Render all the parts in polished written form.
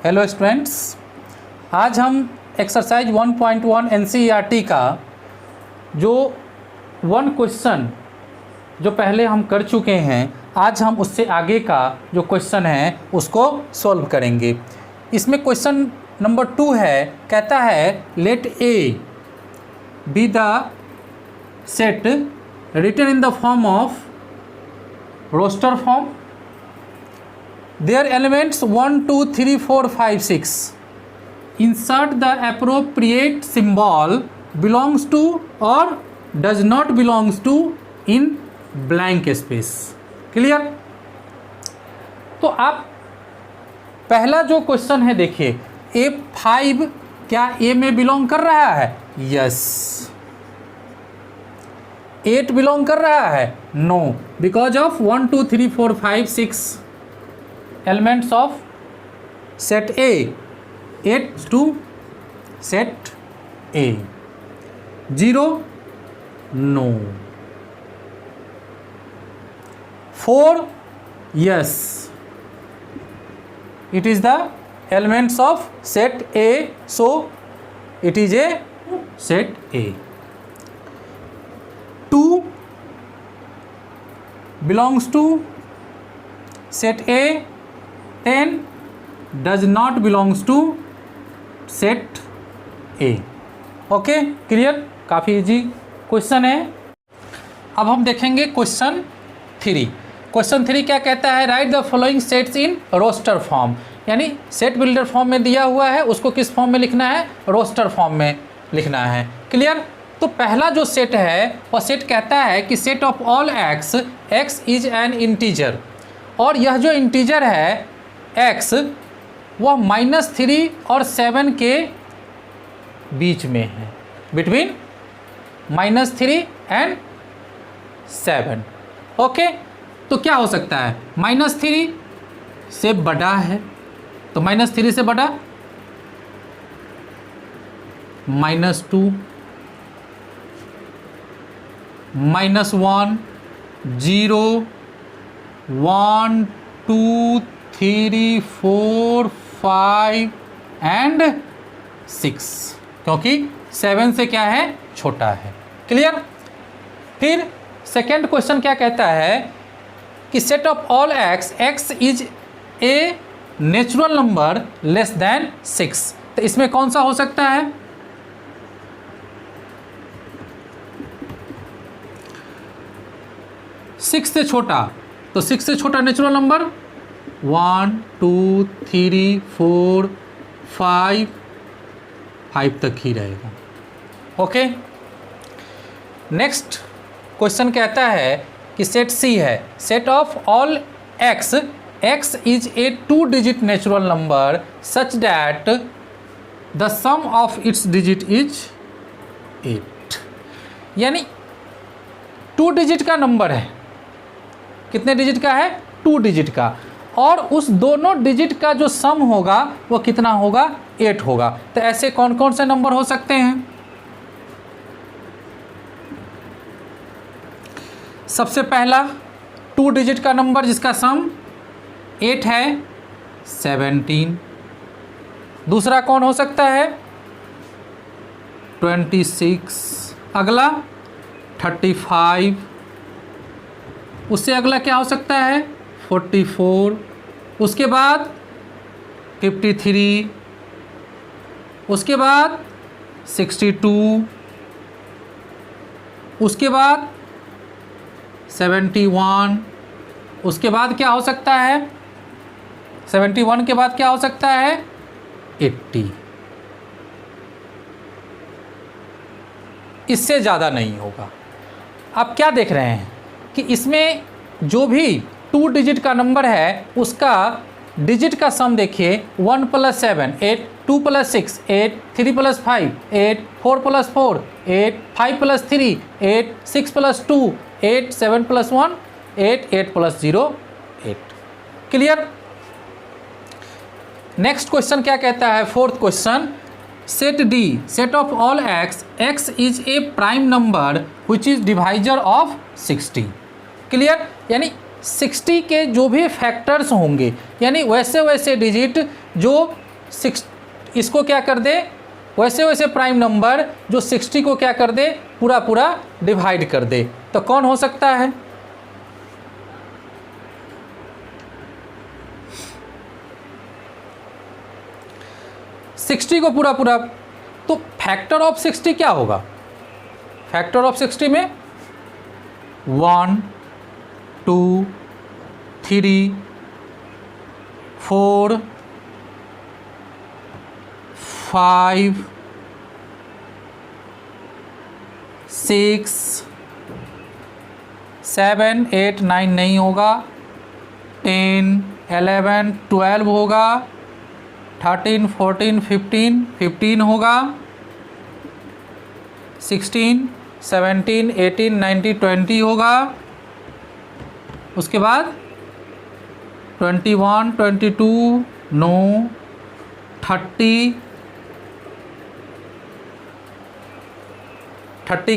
Hello students, आज हम exercise 1.1 NCERT का जो वन क्वेश्चन जो पहले हम कर चुके हैं, आज हम उससे आगे का जो क्वेश्चन है उसको सॉल्व करेंगे। इसमें क्वेश्चन नंबर 2 है, कहता है let a be the set written in the form of roster form. Their elements 1, 2, 3, 4, 5, 6. Insert the appropriate symbol belongs to or does not belongs to in blank space. Clear? तो आप पहला जो question है देखिए, A5 क्या A में belong कर रहा है? यस। 8 बिलोंग कर रहा है? No, because of 1, 2, 3, 4, 5, 6 elements of set A, 8 to set A. 0, no. 4, yes. It is the elements of set A, so it is a set A. 2 belongs to set A. 10 does not belongs to set A. Okay, clear? काफ़ी easy question है। अब हम देखेंगे question 3। Question 3 क्या कहता है? Write the following sets in roster form. यानी set builder form में दिया हुआ है, उसको किस फॉर्म में लिखना है? रोस्टर फॉर्म में लिखना है। क्लियर? तो पहला जो सेट है वह सेट कहता है कि set of all x, x is an integer, और यह जो इंटीजर है x वह -3 और 7 के बीच में है, बिटवीन -3 एंड 7। ओके, तो क्या हो सकता है? -3 से बड़ा है, तो -3 से बड़ा, -2, -1, 0, 1, 2, 3, 4, 5 एंड 6, क्योंकि 7 से क्या है? छोटा है। क्लियर? फिर सेकेंड क्वेश्चन क्या कहता है कि set of all x, x is a natural number less than 6। तो इसमें कौन सा हो सकता है? सिक्स से छोटा, तो 6 से छोटा नेचुरल नंबर 1, 2, 3, 4, 5 तक ही रहेगा। ओके, नेक्स्ट क्वेश्चन कहता है कि सेट सी है, set of all x, x is a 2 digit natural number such that the sum of its digit is 8। यानी 2 डिजिट का नंबर है। कितने डिजिट का है? 2 डिजिट का, और उस दोनों डिजिट का जो सम होगा वो कितना होगा? 8 होगा। तो ऐसे कौन कौन से नंबर हो सकते हैं? सबसे पहला 2 डिजिट का नंबर जिसका सम 8 है, 17। दूसरा कौन हो सकता है? 26। अगला 35। उससे अगला क्या हो सकता है? 44। उसके बाद 53। उसके बाद 62। उसके बाद 71। उसके बाद क्या हो सकता है? 71 के बाद क्या हो सकता है? 80। इससे ज़्यादा नहीं होगा। आप क्या देख रहे हैं कि इसमें जो भी 2 डिजिट का नंबर है उसका डिजिट का सम देखिए, 1 + 7 8, 2 + 6 8, 3 + 5 8, 4 + 4 8, 5 + 3 8, 6 + 2 8, 7 + 1 8, 8 + 0 8। क्लियर? नेक्स्ट क्वेश्चन क्या कहता है? Fourth question, set D, set of all x, x is A prime number which is divisor of 60। Clear? यानी 60 के जो भी फैक्टर्स होंगे, यानी वैसे वैसे डिजिट जो इसको क्या कर दे, वैसे वैसे प्राइम नंबर जो 60 को क्या कर दे, पूरा पूरा डिवाइड कर दे। तो कौन हो सकता है? सिक्सटी को पूरा पूरा, तो फैक्टर ऑफ 60 क्या होगा? फैक्टर ऑफ 60 में 1 2 3 4 5 6 7 8 9 नहीं होगा, 10 11 12 होगा, 13 14 15 होगा, 16 17 18 19 20 होगा, उसके बाद 21 22 नो 30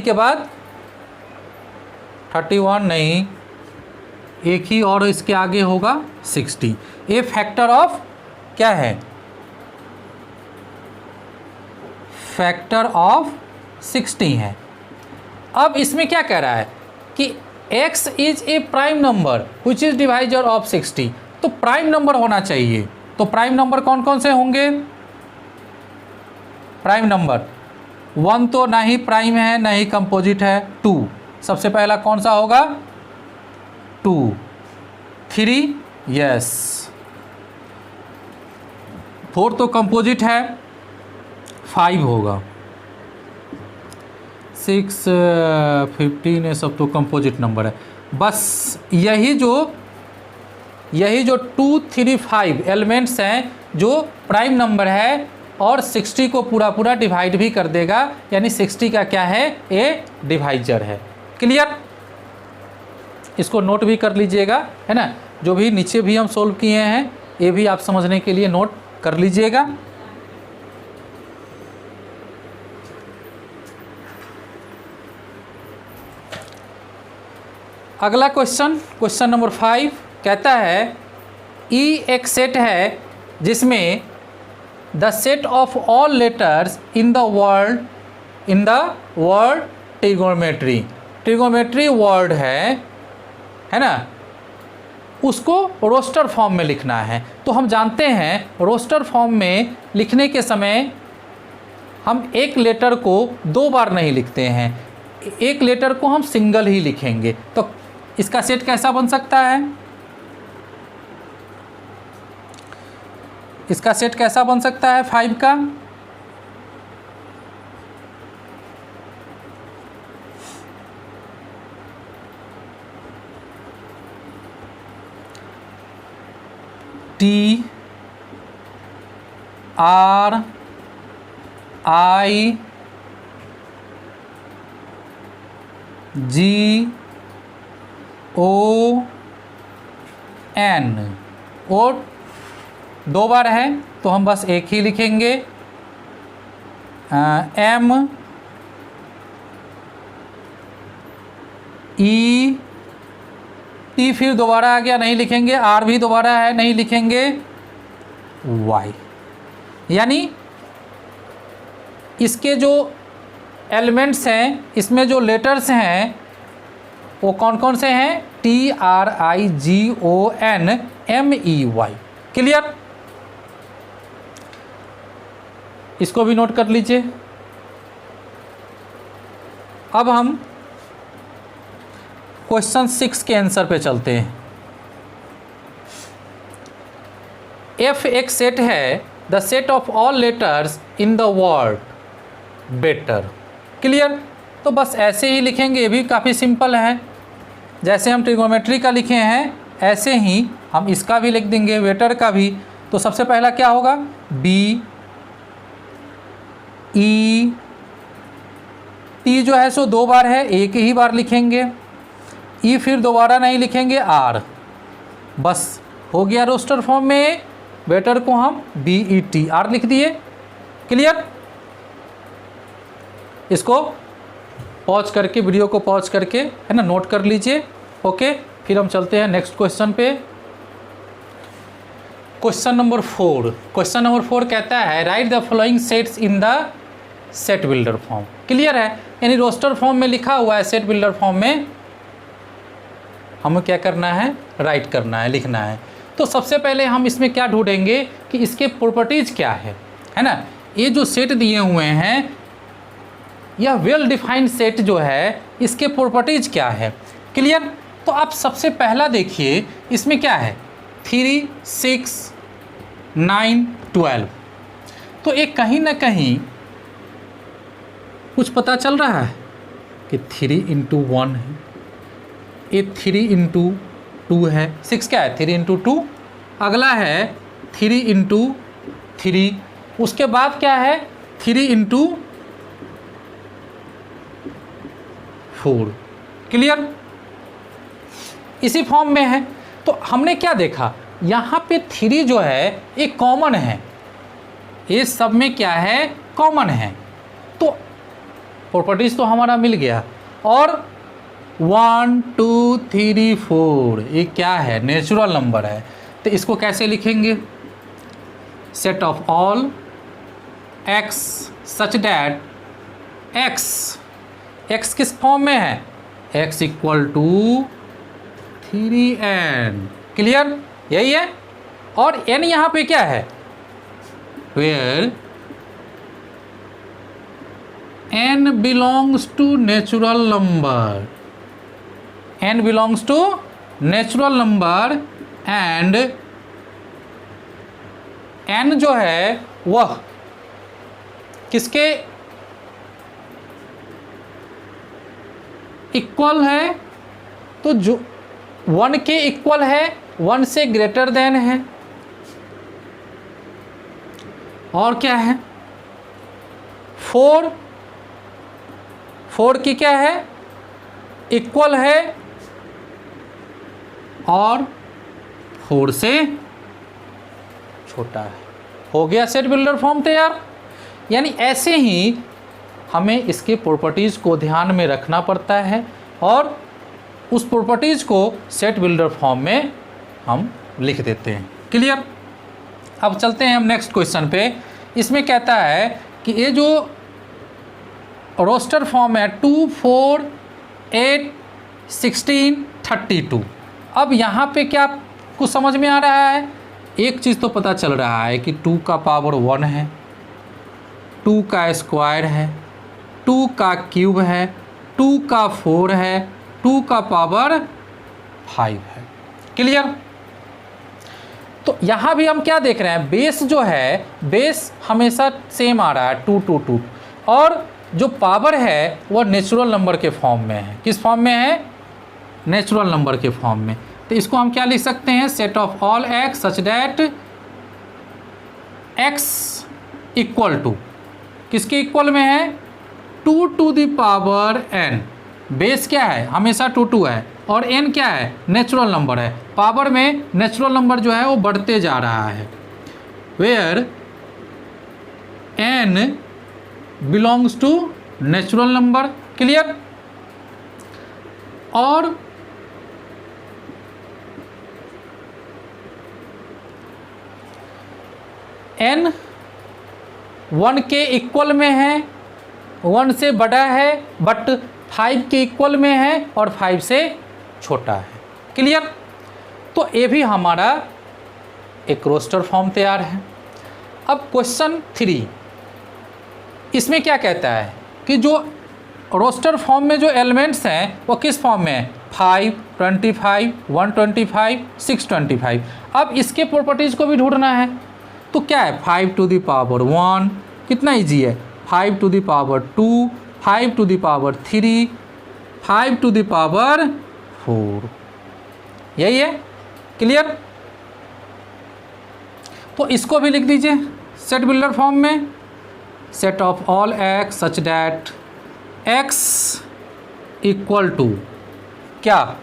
के बाद 31 नहीं, एक ही और इसके आगे होगा 60। ये फैक्टर ऑफ क्या है? फैक्टर ऑफ 60 है। अब इसमें क्या कह रहा है कि x is a prime number which is divisor of 60, तो प्राइम नंबर होना चाहिए। तो प्राइम नंबर कौन कौन से होंगे? प्राइम नंबर 1 तो ना ही प्राइम है ना ही कंपोजिट है, 2 सबसे पहला कौन सा होगा? 2 3 यस, 4 तो कंपोजिट है, 5 होगा, 6 15 ये सब तो कंपोजिट नंबर है। बस यही जो 2 3 5 एलिमेंट्स हैं जो प्राइम नंबर है और 60 को पूरा पूरा डिवाइड भी कर देगा, यानी 60 का क्या है? ए डिवाइजर है। क्लियर? इसको नोट भी कर लीजिएगा, है ना। जो भी नीचे भी हम सोल्व किए हैं ये भी आप समझने के लिए नोट कर लीजिएगा। अगला क्वेश्चन नंबर 5 कहता है ई एक सेट है जिसमें the set of all letters in the word trigonometry word है ना, उसको रोस्टर फॉर्म में लिखना है। तो हम जानते हैं रोस्टर फॉर्म में लिखने के समय हम एक लेटर को 2 बार नहीं लिखते हैं, एक लेटर को हम सिंगल ही लिखेंगे। तो इसका सेट कैसा बन सकता है? इसका सेट कैसा बन सकता है 5 का? T R I G O N, ओ 2 बार है तो हम बस एक ही लिखेंगे। M E T फिर दोबारा आ गया, नहीं लिखेंगे। R भी दोबारा है, नहीं लिखेंगे। Y, यानी इसके जो एलिमेंट्स हैं, इसमें जो लेटर्स हैं वो कौन कौन से हैं? T R I G O N M E Y। Clear? इसको भी नोट कर लीजिए। अब हम क्वेश्चन 6 के आंसर पे चलते हैं। F एक सेट है, the set of all letters in the word better. Clear? तो बस ऐसे ही लिखेंगे, ये भी काफ़ी सिंपल है। जैसे हम ट्रिगोनोमेट्री का लिखे हैं ऐसे ही हम इसका भी लिख देंगे, वेटर का भी। तो सबसे पहला क्या होगा? B E T जो है सो 2 बार है, एक ही बार लिखेंगे। E फिर दोबारा नहीं लिखेंगे, R बस हो गया रोस्टर फॉर्म में। वेटर को हम BETR लिख दिए। क्लियर? इसको पॉज करके, वीडियो को पॉज करके, है ना, नोट कर लीजिए। ओके, फिर हम चलते हैं नेक्स्ट क्वेश्चन पे। क्वेश्चन नंबर 4, क्वेश्चन नंबर 4 कहता है write the following sets in the set builder form. Clear है, यानी रोस्टर फॉर्म में लिखा हुआ है, सेट बिल्डर फॉर्म में हमें क्या करना है, राइट करना है, लिखना है। तो सबसे पहले हम इसमें क्या ढूंढेंगे कि इसके प्रॉपर्टीज क्या है ना। ये जो सेट दिए हुए हैं, यह वेल डिफाइंड सेट जो है, इसके प्रॉपर्टीज क्या है। क्लियर, तो आप सबसे पहला देखिए इसमें क्या है, 3, 6, 9, 12। तो एक कहीं ना कहीं कुछ पता चल रहा है कि 3 × 1 है, ये 3 × 2 है, 6 क्या है, 3 × 2। अगला है 3 × 3, उसके बाद क्या है 3 × 4। क्लियर, इसी फॉर्म में है। तो हमने क्या देखा, यहाँ पे 3 जो है ये कॉमन है, ये सब में क्या है, कॉमन है। तो प्रॉपर्टीज तो हमारा मिल गया। और 1, 2, 3, 4 ये क्या है, नेचुरल नंबर है। तो इसको कैसे लिखेंगे, set of all x such that x किस फॉर्म में है, x = 3n। क्लियर, यही है। और n यहाँ पे क्या है, where n belongs to natural number, n belongs to natural number and n जो है वह किसके इक्वल है, तो जो 1 के इक्वल है, 1 से ग्रेटर देन है। और क्या है, 4 की क्या है, इक्वल है और 4 से छोटा है। हो गया सेट बिल्डर फॉर्म तैयार। यानी ऐसे ही हमें इसके प्रॉपर्टीज़ को ध्यान में रखना पड़ता है और उस प्रॉपर्टीज़ को सेट बिल्डर फॉर्म में हम लिख देते हैं। क्लियर, अब चलते हैं हम नेक्स्ट क्वेश्चन पे। इसमें कहता है कि ये जो रोस्टर फॉर्म है 2, 4, 8, 16, 32। अब यहाँ पे क्या कुछ समझ में आ रहा है, एक चीज़ तो पता चल रहा है कि 2 का पावर 1 है, 2 का स्क्वायर है, 2 का क्यूब है, 2 का 4 है, 2 का पावर 5 है। क्लियर, तो यहाँ भी हम क्या देख रहे हैं, बेस जो है, बेस हमेशा सेम आ रहा है 2, 2, 2। और जो पावर है वह नेचुरल नंबर के फॉर्म में है। किस फॉर्म में है, नेचुरल नंबर के फॉर्म में। तो इसको हम क्या लिख सकते हैं, set of all x such that x equal to, किसके इक्वल में है, 2 to the power n। Base क्या है, हमेशा 2, 2 है और n क्या है, नेचुरल नंबर है। पावर में नेचुरल नंबर जो है वो बढ़ते जा रहा है, where n belongs to natural number. Clear, और n 1 के इक्वल में है, 1 से बड़ा है, बट 5 के इक्वल में है और 5 से छोटा है। क्लियर, तो ये भी हमारा एक रोस्टर फॉर्म तैयार है। अब क्वेश्चन 3, इसमें क्या कहता है कि जो रोस्टर फॉर्म में जो एलिमेंट्स हैं वो किस फॉर्म में है, 5, 25, 125, 625। अब इसके प्रॉपर्टीज़ को भी ढूंढना है। तो क्या है, 5 टू द पावर 1, कितना इजी है, 5 to the power 2, 5 to the power 3, 5 to the power 4, यही है। क्लियर, तो इसको भी लिख दीजिए सेट बिल्डर फॉर्म में, set of all x such that x equal to क्या,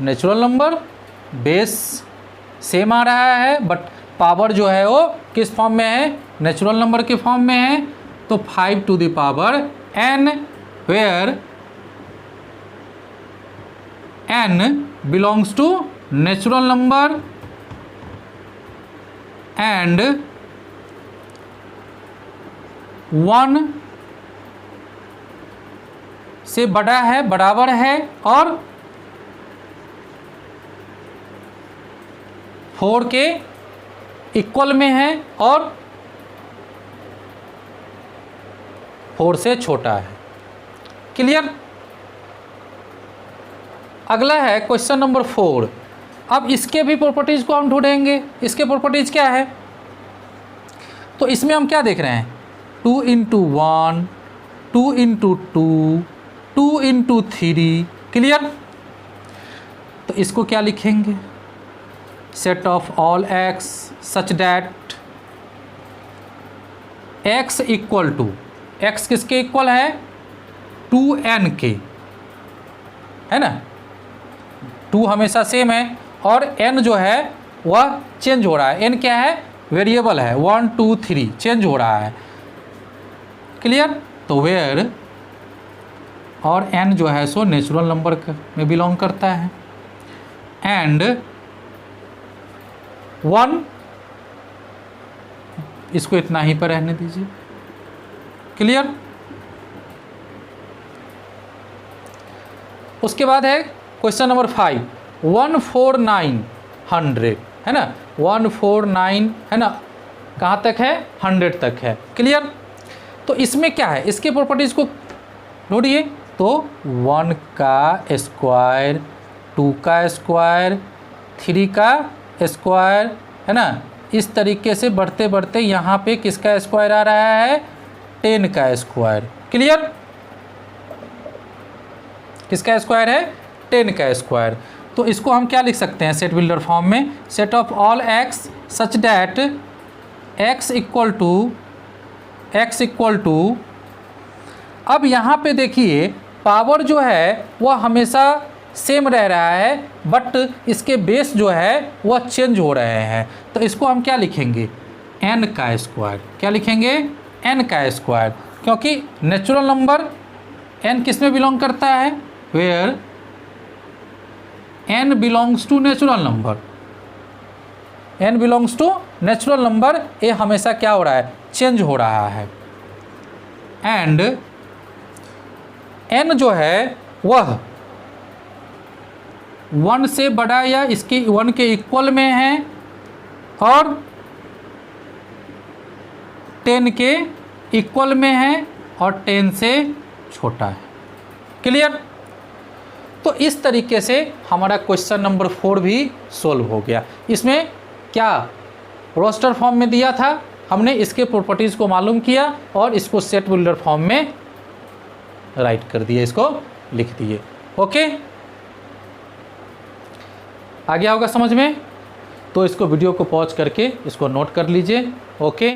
नेचुरल नंबर, बेस सेम आ रहा है बट पावर जो है वो किस फॉर्म में है, नेचुरल नंबर के फॉर्म में है। तो 5 to the power n, where n belongs to natural number and 1 से बड़ा है, बराबर है, और 4 के इक्वल में है, और 4 से छोटा है। क्लियर? अगला है क्वेश्चन नंबर 4। अब इसके भी प्रॉपर्टीज को हम ढूंढेंगे। इसके प्रॉपर्टीज क्या है? तो इसमें हम क्या देख रहे हैं? 2 × 1, 2 × 2, 2 × 3। क्लियर? तो इसको क्या लिखेंगे? Set of all x such that x equal to, x किसके इक्वल है? 2n के, है ना? 2 हमेशा सेम है, और n जो है वह चेंज हो रहा है। n क्या है? वेरिएबल है। 1 2 3 चेंज हो रहा है। क्लियर? तो वेयर, और n जो है सो नेचुरल नंबर में बिलोंग करता है, एंड 1, इसको इतना ही पर रहने दीजिए। क्लियर? उसके बाद है क्वेश्चन नंबर 5, 14900, है ना? 149, है ना? कहाँ तक है? 100 तक है। क्लियर? तो इसमें क्या है? इसके प्रॉपर्टीज को ढूंढिए। तो 1 का स्क्वायर, 2 का स्क्वायर, 3 का स्क्वायर, है ना? इस तरीके से बढ़ते बढ़ते यहाँ पे किसका स्क्वायर आ रहा है? 10 का स्क्वायर। क्लियर? किसका स्क्वायर है? 10 का स्क्वायर। तो इसको हम क्या लिख सकते हैं सेट बिल्डर फॉर्म में? Set of all x such that x equal to, अब यहाँ पे देखिए पावर जो है वह हमेशा सेम रह रहा है, बट इसके बेस जो है वह चेंज हो रहे हैं। तो इसको हम क्या लिखेंगे? n का स्क्वायर। क्या लिखेंगे? n का स्क्वायर, क्योंकि नेचुरल नंबर n किस में बिलोंग करता है? Where n belongs to natural number, n belongs to natural number. ये हमेशा क्या हो रहा है? चेंज हो रहा है। एंड n जो है वह 1 से बड़ा या इसके 1 के इक्वल में है, और 10 के इक्वल में है, और 10 से छोटा है। क्लियर? तो इस तरीके से हमारा क्वेश्चन नंबर 4 भी सोल्व हो गया। इसमें क्या रोस्टर फॉर्म में दिया था, हमने इसके प्रॉपर्टीज़ को मालूम किया और इसको सेट बिल्डर फॉर्म में राइट कर दिए, इसको लिख दिए। ओके, आ गया होगा समझ में? तो इसको वीडियो को पॉज करके इसको नोट कर लीजिए। ओके।